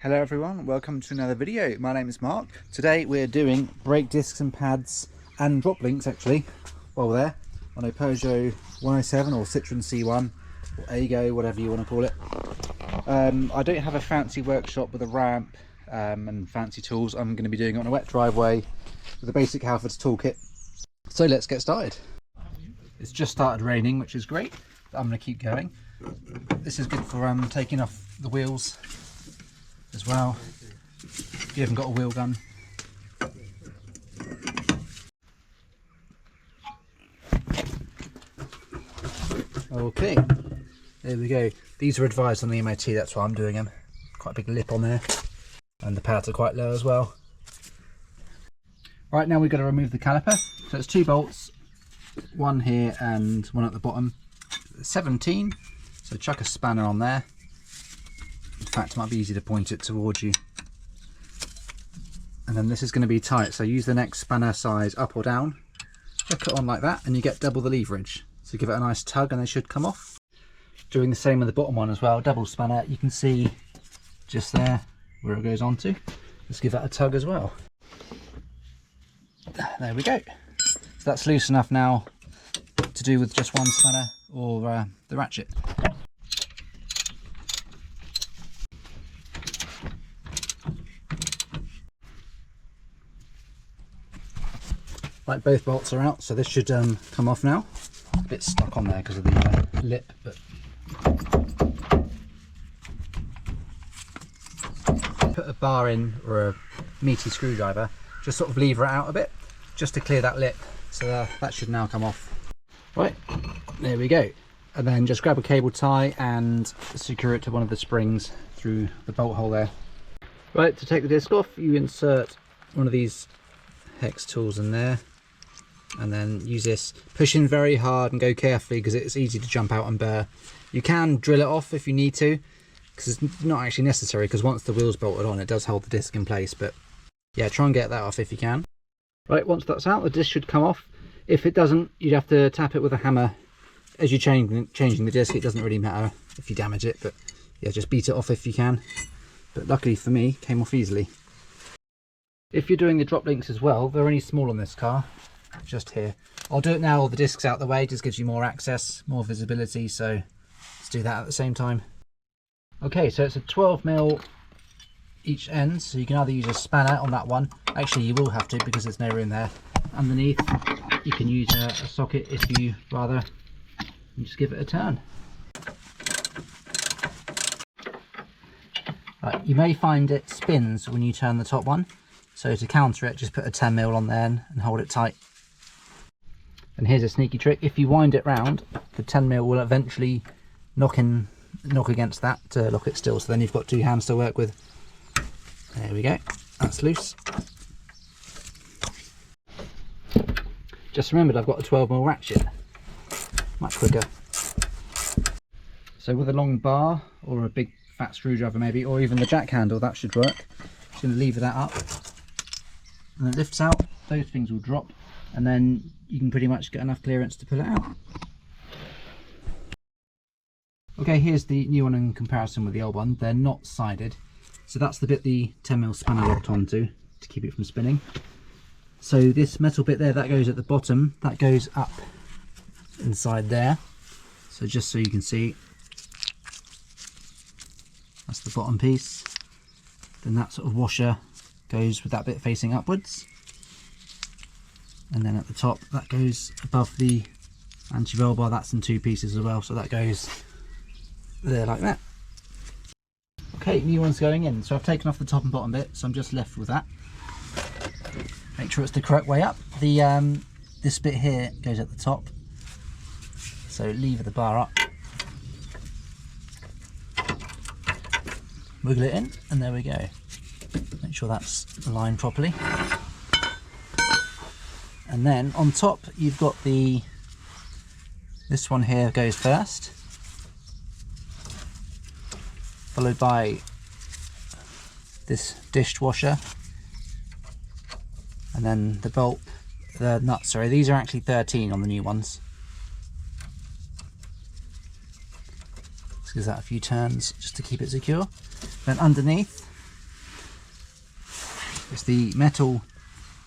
Hello everyone, welcome to another video. My name is Mark. Today we're doing brake discs and pads and drop links actually, while we're there, on a Peugeot 107 or Citroen C1 or Aygo, whatever you want to call it. I don't have a fancy workshop with a ramp and fancy tools. I'm going to be doing it on a wet driveway with a basic Halfords toolkit. So let's get started. It's just started raining, which is great. I'm going to keep going. This is good for taking off the wheels as well, if you haven't got a wheel gun. Okay, there we go. These are advised on the MOT, that's why I'm doing them. Quite a big lip on there, and the pads are quite low as well. Right, now we've got to remove the caliper. So it's 2 bolts, one here and one at the bottom. 17, so chuck a spanner on there. In fact, it might be easy to point it towards you. And then this is going to be tight, so use the next spanner size up or down. Hook it on like that and you get double the leverage. So give it a nice tug and they should come off. Doing the same with the bottom one as well, double spanner. You can see just there where it goes onto. Let's give that a tug as well. There we go. So that's loose enough now to do with just one spanner or the ratchet. Right, both bolts are out, so this should come off now. A bit stuck on there because of the lip, but put a bar in or a meaty screwdriver, just sort of lever it out a bit, just to clear that lip. So that should now come off. Right, there we go. And then just grab a cable tie and secure it to one of the springs through the bolt hole there. Right, to take the disc off, you insert one of these hex tools in there, and then use this, push in very hard and go carefully because it's easy to jump out and burr. You can drill it off if you need to, because it's not actually necessary, because once the wheel's bolted on it does hold the disc in place, but yeah, try and get that off if you can. Right, once that's out, the disc should come off. If it doesn't, you'd have to tap it with a hammer as you're changing the disc. It doesn't really matter if you damage it, but yeah, just beat it off if you can. But luckily for me, it came off easily. If you're doing the drop links as well, they're only small on this car, just here. I'll do it now, all the discs out the way, just gives you more access, more visibility, so let's do that at the same time. Okay, so it's a 12mm each end, so you can either use a spanner on that one. Actually, you will have to because there's no room there. Underneath, you can use a socket if you rather, and just give it a turn. Right, you may find it spins when you turn the top one. So to counter it, just put a 10mm on there and hold it tight. And here's a sneaky trick: if you wind it round, the 10mm will eventually knock against that to lock it still. So then you've got 2 hands to work with. There we go. That's loose. Just remembered I've got a 12mm ratchet. Much quicker. So with a long bar or a big fat screwdriver maybe, or even the jack handle, that should work. Just going to lever that up. And it lifts out, those things will drop, and then you can pretty much get enough clearance to pull it out. Okay, here's the new one in comparison with the old one. They're not sided, so that's the bit the 10mm spanner locked onto to keep it from spinning. So this metal bit there, that goes at the bottom, that goes up inside there. So just so you can see, that's the bottom piece. Then that sort of washer goes with that bit facing upwards, and then at the top that goes above the anti-roll bar. That's in 2 pieces as well, so that goes there like that. Okay, new one's going in, so I've taken off the top and bottom bit, so I'm just left with that. Make sure it's the correct way up. The this bit here goes at the top, so lever the bar up, wiggle it in, and there we go. Make sure that's aligned properly. And then on top you've got this one here goes first, followed by this dishwasher, and then the bolt, the nuts, sorry, these are actually 13 on the new ones. Just gives that a few turns just to keep it secure. Then underneath It's the metal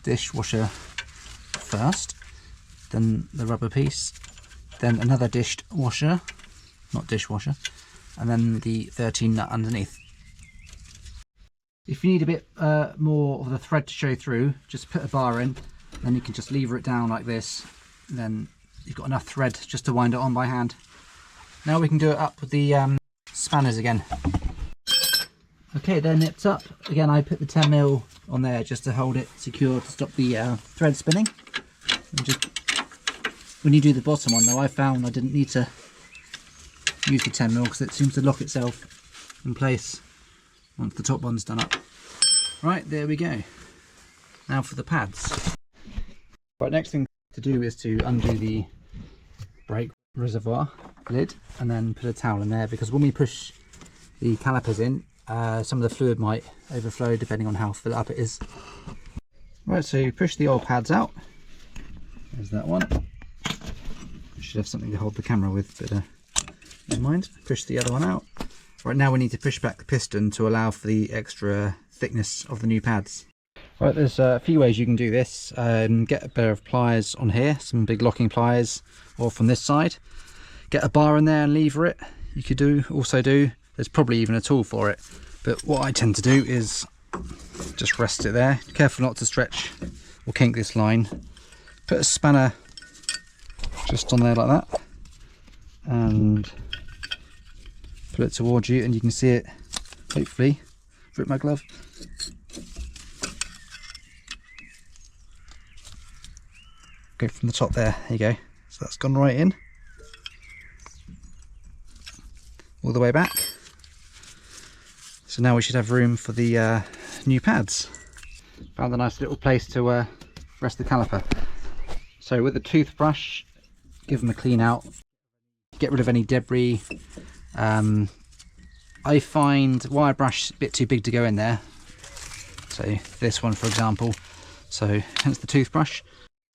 dishwasher first, then the rubber piece, then another dishwasher, not dishwasher, and then the 13 nut underneath. If you need a bit more of the thread to show through, just put a bar in, then you can just lever it down like this, and then you've got enough thread just to wind it on by hand. Now we can do it up with the spanners again. Okay, they're nipped up. Again, I put the 10mm on there just to hold it secure to stop the thread spinning. And just when you do the bottom one though, I found I didn't need to use the 10mm because it seems to lock itself in place once the top one's done up. Right, there we go. Now for the pads. Right, next thing to do is to undo the brake reservoir lid and then put a towel in there, because when we push the calipers in, some of the fluid might overflow depending on how filled up it is. Right, so you push the old pads out. There's that one. Should have something to hold the camera with, but never mind. Push the other one out. Right, now we need to push back the piston to allow for the extra thickness of the new pads. Right, there's a few ways you can do this. Get a pair of pliers on here, some big locking pliers, or from this side. Get a bar in there and lever it. You could also do, there's probably even a tool for it, but what I tend to do is just rest it there. Careful not to stretch or kink this line. Put a spanner just on there like that and put it towards you, and you can see it, hopefully. Rip my glove. Go from the top there, you go. So that's gone right in. All the way back. So now we should have room for the new pads. Found a nice little place to rest the caliper. So with a toothbrush, give them a clean out, get rid of any debris. I find wire brush a bit too big to go in there. So this one, for example. So hence the toothbrush.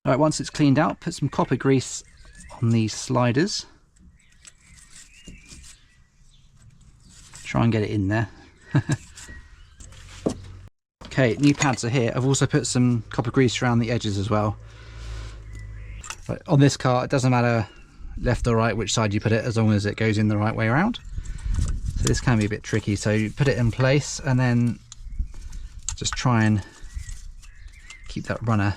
All right, once it's cleaned out, put some copper grease on these sliders. Try and get it in there. Okay, new pads are here. I've also put some copper grease around the edges as well. But on this car, it doesn't matter left or right which side you put it, as long as it goes in the right way around. So this can be a bit tricky. So you put it in place and then just try and keep that runner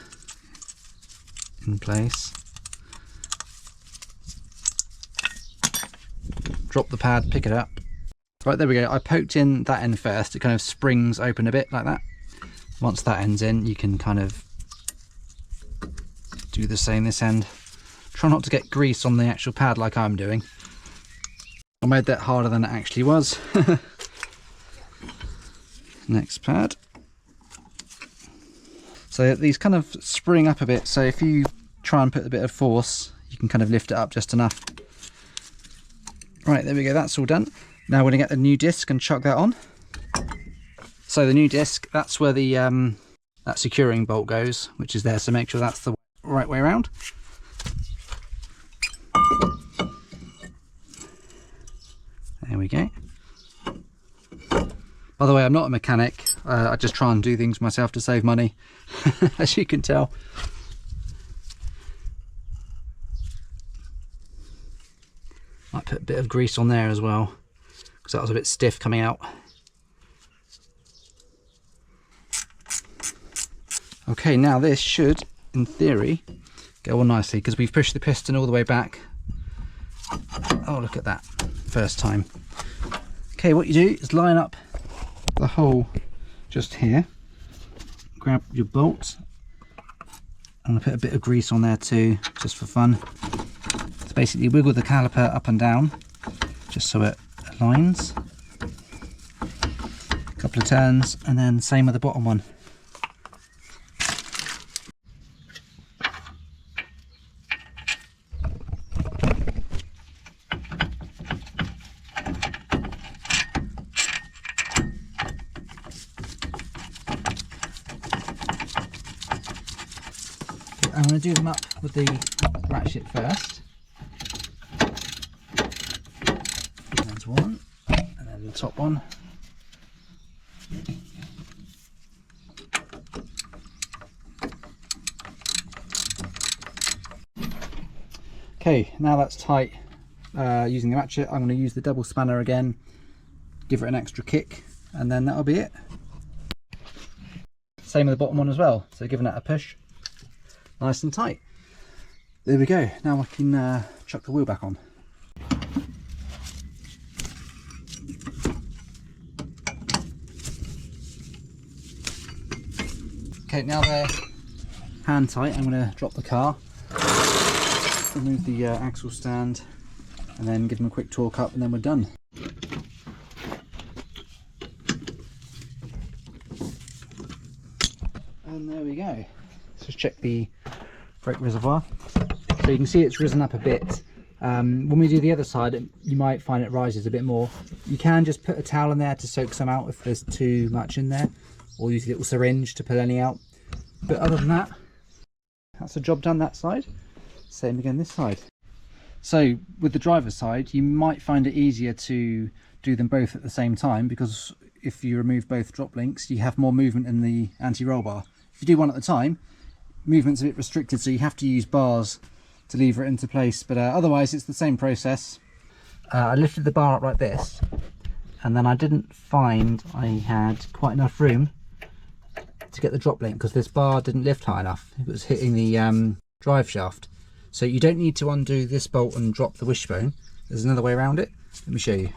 in place. Drop the pad, pick it up. Right, there we go. I poked in that end first. It kind of springs open a bit like that. Once that end's in, you can kind of do the same this end. Try not to get grease on the actual pad like I'm doing. I made that harder than it actually was. Next pad. So these kind of spring up a bit, so if you try and put a bit of force, you can kind of lift it up just enough. Right, there we go, that's all done. Now we're going to get the new disc and chuck that on. So the new disc, that's where the that securing bolt goes, which is there, so make sure that's the right way around. There we go. By the way, I'm not a mechanic. I just try and do things myself to save money, as you can tell. Might put a bit of grease on there as well, because that was a bit stiff coming out. Okay, now this should, in theory, go on nicely, because we've pushed the piston all the way back. Oh, look at that. First time. Okay, what you do is line up the hole just here. Grab your bolts. I'm going to put a bit of grease on there too, just for fun. So basically wiggle the caliper up and down, just so it aligns. A couple of turns, and then same with the bottom one. I'm going to do them up with the ratchet first. There's one, and then the top one. Okay, now that's tight using the ratchet, I'm going to use the double spanner again, give it an extra kick, and then that'll be it. Same with the bottom one as well, so giving that a push, nice and tight. There we go, now I can chuck the wheel back on. Okay, now they're hand tight, I'm going to drop the car, remove the axle stand, and then give them a quick torque up, and then we're done. And there we go. Let's just check the brake reservoir. So you can see it's risen up a bit. When we do the other side, you might find it rises a bit more. You can just put a towel in there to soak some out if there's too much in there, or use a little syringe to pull any out. But other than that, that's the job done that side. Same again this side. So with the driver's side, you might find it easier to do them both at the same time, because if you remove both drop links, you have more movement in the anti-roll bar. If you do one at a time, movement's a bit restricted, so you have to use bars to lever it into place, but otherwise it's the same process. I lifted the bar up like this, and then I didn't find I had quite enough room to get the drop link, because this bar didn't lift high enough. It was hitting the drive shaft. So you don't need to undo this bolt and drop the wishbone. There's another way around it. Let me show you.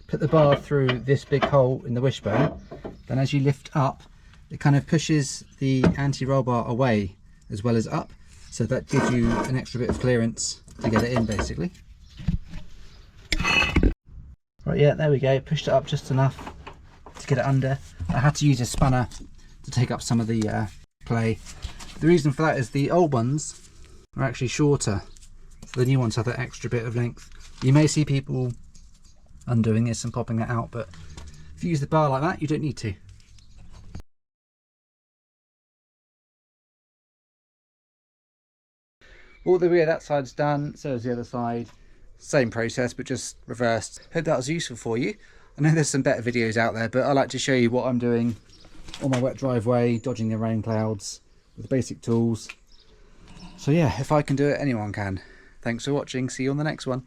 Put the bar through this big hole in the wishbone, then as you lift up, it kind of pushes the anti-roll bar away as well as up, so that gives you an extra bit of clearance to get it in, basically. Right, yeah, there we go. Pushed it up just enough to get it under. I had to use a spanner to take up some of the play. The reason for that is the old ones are actually shorter, so the new ones have that extra bit of length. You may see people undoing this and popping that out, but if you use the bar like that, you don't need to. Well, there we go, that side's done, so is the other side. Same process, but just reversed. Hope that was useful for you. I know there's some better videos out there, but I like to show you what I'm doing on my wet driveway, dodging the rain clouds with basic tools. So yeah, if I can do it, anyone can. Thanks for watching, see you on the next one.